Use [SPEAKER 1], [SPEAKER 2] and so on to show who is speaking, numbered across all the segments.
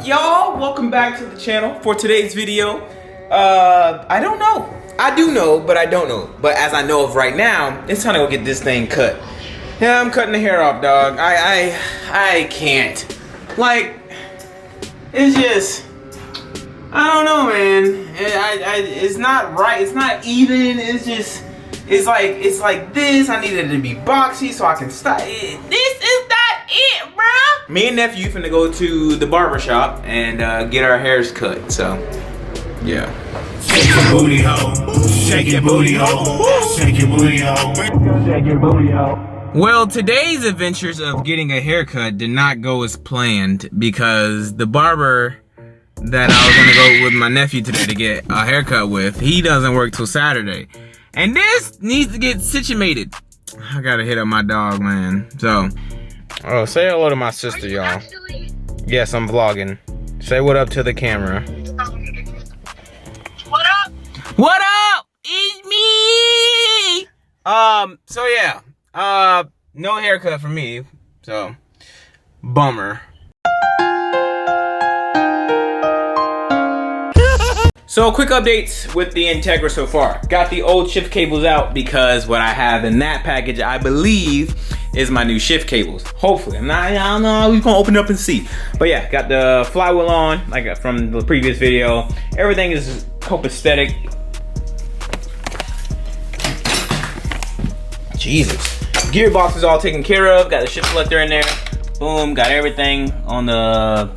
[SPEAKER 1] up, y'all? Welcome back to the channel for today's video. I don't know. I do know, but I don't know. But as I know of right now, it's time to go get this thing cut. Yeah, I'm cutting the hair off, dog. I can't. Like, it's just, I don't know, man. It's not right. It's not even. It's just, it's like this. I need it to be boxy so I can style it. This is not it, bruh. Me and nephew finna go to the barber shop and get our hairs cut. So, yeah.
[SPEAKER 2] Shake your booty hoe. Shake your booty hoe. Shake your booty hoe. Shake your booty hoe.
[SPEAKER 1] Well, today's adventures of getting a haircut did not go as planned because the barber that I was gonna go with my nephew today to get a haircut with, he doesn't work till Saturday. And this needs to get situated. I gotta hit up my dog, man. So, oh, say hello to my sister, y'all. Yes, I'm vlogging. Say what up to the camera.
[SPEAKER 3] What up?
[SPEAKER 1] What up? It's me! So yeah. No haircut for me, so bummer. So quick updates with the Integra so far. Got the old shift cables out because what I have in that package, I believe, is my new shift cables. Hopefully, I don't know, we're gonna open up and see. But yeah, got the flywheel on, like from the previous video. Everything is copacetic. Jesus. Gearbox is all taken care of. Got the shift selector in there. Boom, got everything on the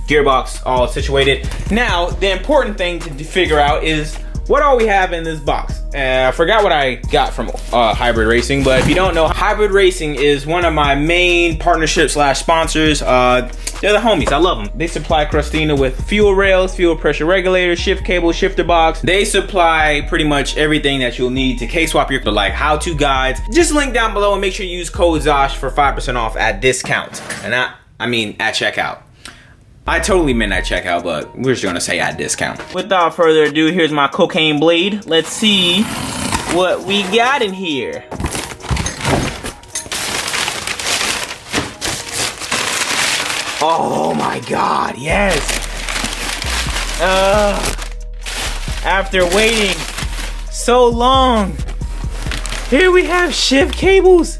[SPEAKER 1] gearbox all situated. Now, the important thing to figure out is what all we have in this box. I forgot what I got from Hybrid Racing, but if you don't know, Hybrid Racing is one of my main partnerships / sponsors. They're the homies, I love them. They supply Christina with fuel rails, fuel pressure regulators, shift cable, shifter box. They supply pretty much everything that you'll need to K-swap your, like how-to guides. Just link down below and make sure you use code Zosh for 5% off at discount. And I mean at checkout. I totally meant at checkout, but we're just gonna say at discount. Without further ado, here's my cocaine blade. Let's see what we got in here. Oh my God, yes. After waiting so long, here we have shift cables.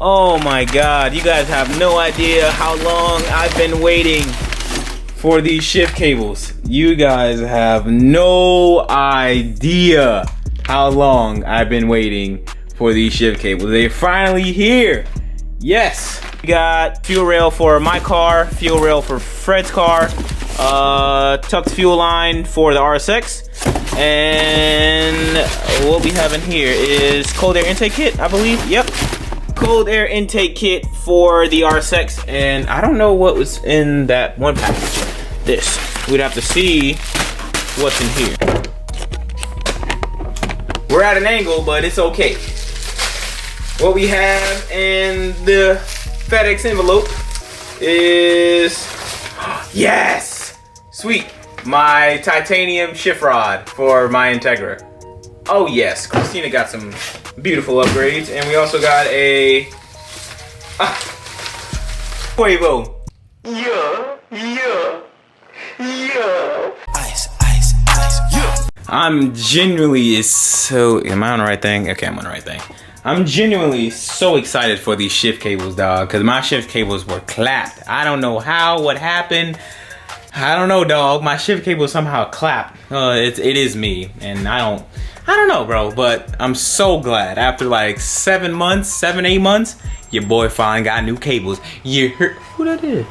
[SPEAKER 1] Oh my God, you guys have no idea how long I've been waiting for these shift cables. You guys have no idea how long I've been waiting for these shift cables. They're finally here. Yes. We got fuel rail for my car, fuel rail for Fred's car, tucked fuel line for the RSX, and what we have in here is cold air intake kit, I believe. Yep. Cold air intake kit for the RSX, and I don't know what was in that one package. This. We'd have to see what's in here. We're at an angle, but it's okay. What we have in the FedEx envelope is, yes, sweet, my titanium shift rod for my Integra. Oh yes, Christina got some beautiful upgrades, and we also got a Coilovers. Yeah. Ice, yeah. I'm genuinely so, am I on the right thing? Okay, I'm on the right thing. I'm genuinely so excited for these shift cables, dog, because my shift cables were clapped. I don't know how, what happened. I don't know, dog. My shift cable somehow clapped. It is me, and I don't know, bro, but I'm so glad. After like 7 months, 8 months, your boy finally got new cables. You heard who that is?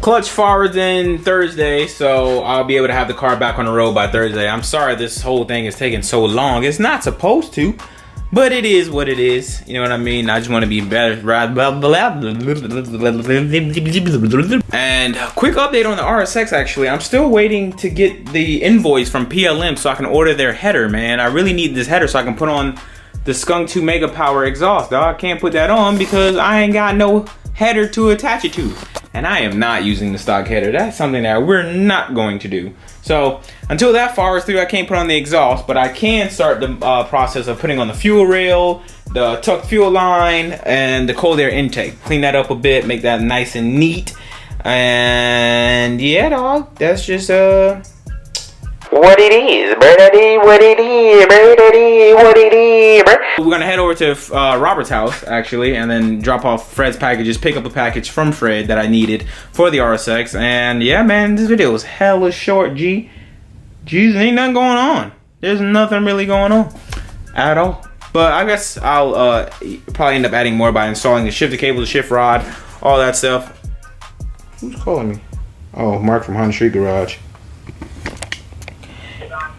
[SPEAKER 1] Clutch forwards in Thursday, so I'll be able to have the car back on the road by Thursday. I'm sorry this whole thing is taking so long. It's not supposed to, but it is what it is. You know what I mean? I just want to be better. And quick update on the RSX, actually. I'm still waiting to get the invoice from PLM so I can order their header, man. I really need this header so I can put on the Skunk 2 Mega Power exhaust, dog. I can't put that on because I ain't got no header to attach it to. And I am not using the stock header. That's something that we're not going to do. So until that fires through, I can't put on the exhaust, but I can start the process of putting on the fuel rail, the tucked fuel line, and the cold air intake. Clean that up a bit, make that nice and neat. And yeah, dog, that's just what it is, what it is. We're gonna head over to Robert's house actually, and then drop off Fred's packages, pick up a package from Fred that I needed for the RSX. And yeah, man, this video was hella short. Jeez, ain't nothing going on. There's nothing really going on at all. But I guess I'll probably end up adding more by installing the shifter cable, the shift rod, all that stuff. Who's calling me? Oh, Mark from Honda Street Garage.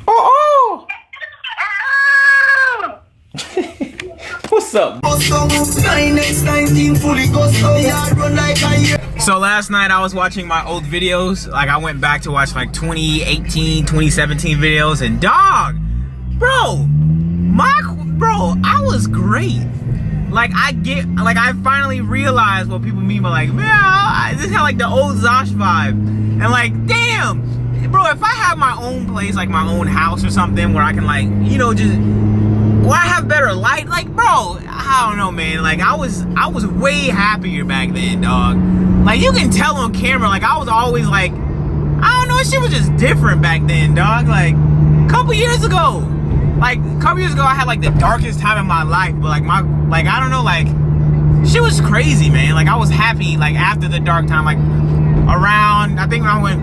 [SPEAKER 1] Oh! What's up? So last night I was watching my old videos. Like I went back to watch like 2018, 2017 videos, and dog, bro, I was great. Like I finally realized what people mean by like, man, this had like the old Zosh vibe. And like, damn, bro, if I have my own place, like my own house or something where I can like, you know, just where I have better light, like, bro, I don't know, man. Like I was way happier back then, dog. Like you can tell on camera, like I was always like, I don't know, shit was just different back then, dog. Like a couple years ago. Like a couple years ago, I had like the darkest time in my life, but like I don't know, like shit was crazy, man. Like I was happy, like after the dark time, like around, I think when I went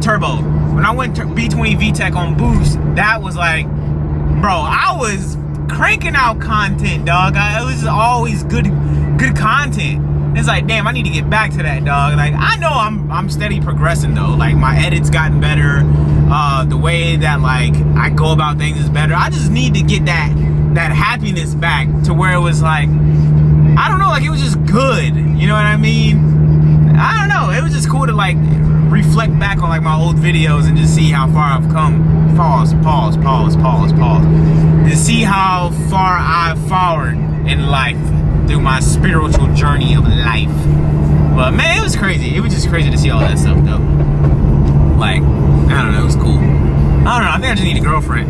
[SPEAKER 1] turbo, when I went B20 VTEC on boost, that was like, bro, I was cranking out content, dog. It was always good content. It's like, damn, I need to get back to that, dog. Like I know I'm steady progressing though. Like my edits gotten better. The way that like I go about things is better. I just need to get that happiness back to where it was like, I don't know, like it was just good. You know what I mean? I don't know. It was just cool to like reflect back on like my old videos and just see how far I've come. Pause. To see how far I've forward in life through my spiritual journey of life. But man, it was crazy. It was just crazy to see all that stuff though. Like, I don't know, it was cool. I don't know, I think I just need a girlfriend.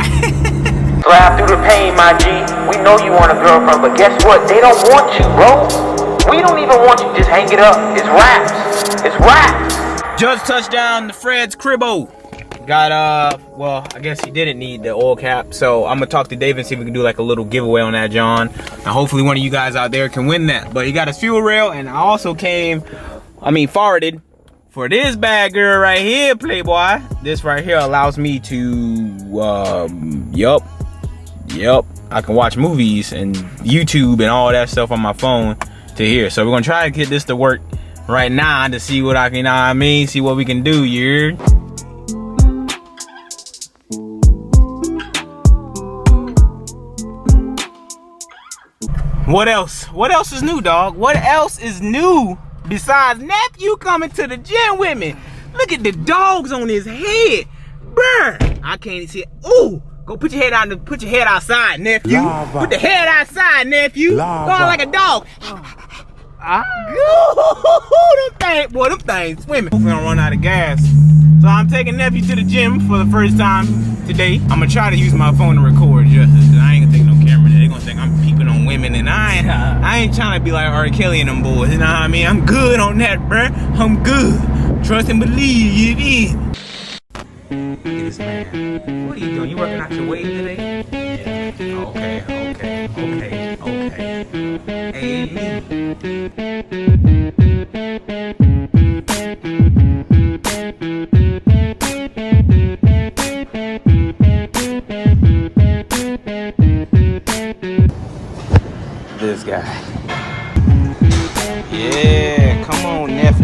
[SPEAKER 3] Drive through the pain, my G. We know you want a girlfriend, but guess what? They don't want you, bro. We don't even want you. Just hang it up. It's raps. It's raps.
[SPEAKER 1] Just touched down the Fred's cribbo. Got well, I guess he didn't need the oil cap, so I'm gonna talk to Dave and see if we can do like a little giveaway on that, John. And hopefully one of you guys out there can win that. But he got his fuel rail, and I also forwarded for this bad girl right here, Playboy. This right here allows me to, I can watch movies and YouTube and all that stuff on my phone to here. So we're gonna try to get this to work right now to see what I can, you know what I mean? See what we can do, you heard? What else? What else is new, dog? What else is new besides nephew coming to the gym with me? Look at the dogs on his head. Bruh, I can't see it. Ooh, go put your head out, put your head outside, nephew. Lava. Put the head outside, nephew. Lava. Going like a dog. Them things swimming. Hopefully I don't run out of gas. So I'm taking nephew to the gym for the first time today. I'm gonna try to use my phone to record just because I ain't gonna take no camera. They're gonna think I'm peeping on women, and I ain't trying to be like R. Kelly and them boys, you know what I mean? I'm good on that, bruh. I'm good. Trust and believe, you in. Look at this man. What are you doing? You working out your weight today? Yeah. Okay. Hey, me. This guy. Yeah, come on, Neff.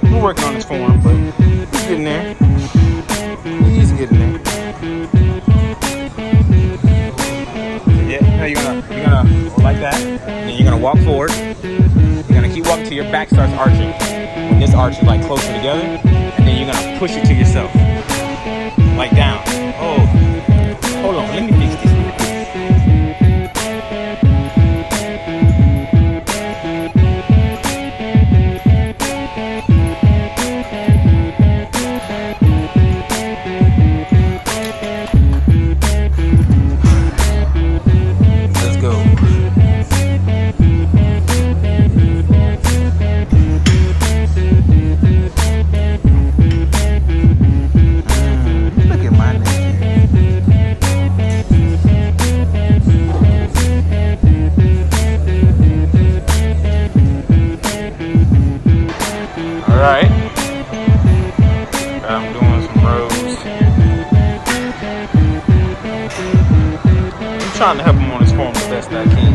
[SPEAKER 1] We're working on his form, but he's getting there. He's getting there. Yeah, now you're gonna go like that. And then you're gonna walk forward. You're gonna keep walking till your back starts arching. When this arch is like closer together, and then you're gonna push it to yourself. Like down. Oh. trying to help him on his form the best I can.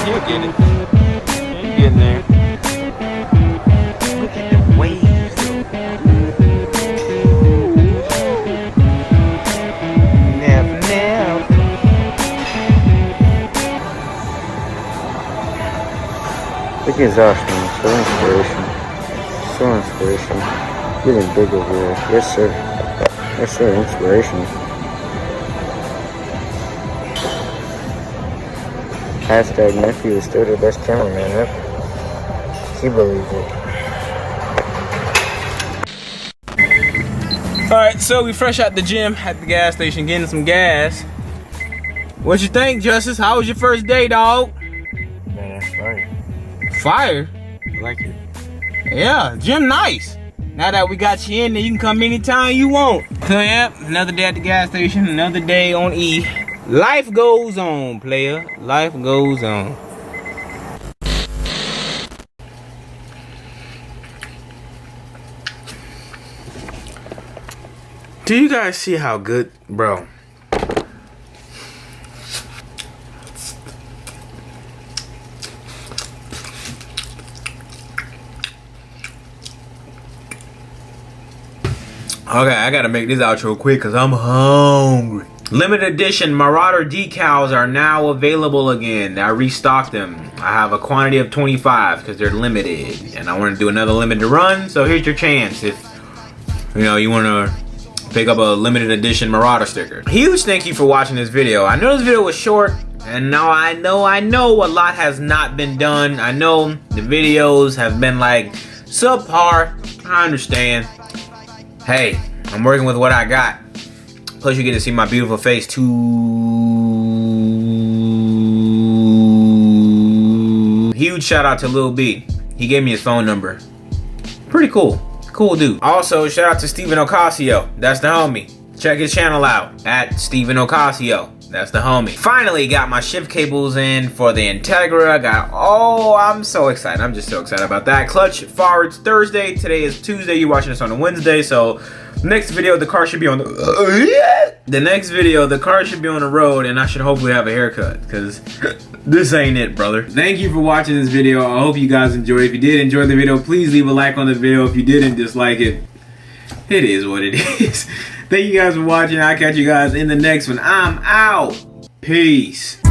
[SPEAKER 1] He'll get it. He's getting there. Look at the waves, though. Now.
[SPEAKER 4] Look at Zosh, man. So inspirational. Getting big over there. Yes, sir. Yes, sir. Inspirational. Hashtag nephew is still the best cameraman ever. He believes it.
[SPEAKER 1] Alright, so we fresh out the gym at the gas station getting some gas. What you think, Justice? How was your first day, dog?
[SPEAKER 4] Man, that's fire.
[SPEAKER 1] Fire?
[SPEAKER 4] I like it.
[SPEAKER 1] Yeah, gym nice. Now that we got you in there, you can come anytime you want. So yeah, another day at the gas station, another day on E. Life goes on, player. Life goes on. Do you guys see how good, bro? Okay, I gotta make this outro quick because I'm hungry. Limited edition Marauder decals are now available again. I restocked them. I have a quantity of 25 because they're limited. And I want to do another limited run. So here's your chance if you want to pick up a limited edition Marauder sticker. Huge thank you for watching this video. I know this video was short. And now I know a lot has not been done. I know the videos have been like subpar. I understand. Hey, I'm working with what I got. Plus you get to see my beautiful face too. Huge shout out to Lil B. He gave me his phone number. Pretty cool. Cool dude. Also, shout out to Steven Ocasio. That's the homie. Check his channel out at Steven Ocasio. That's the homie. Finally got my shift cables in for the Integra. I'm so excited. I'm just so excited about that. Clutch forwards Thursday. Today is Tuesday. You're watching this on a Wednesday. So next video, the car should be on the next video, the car should be on the road and I should hopefully have a haircut because this ain't it, brother. Thank you for watching this video. I hope you guys enjoyed. If you did enjoy the video, please leave a like on the video. If you didn't dislike it, it is what it is. Thank you guys for watching. I'll catch you guys in the next one. I'm out. Peace.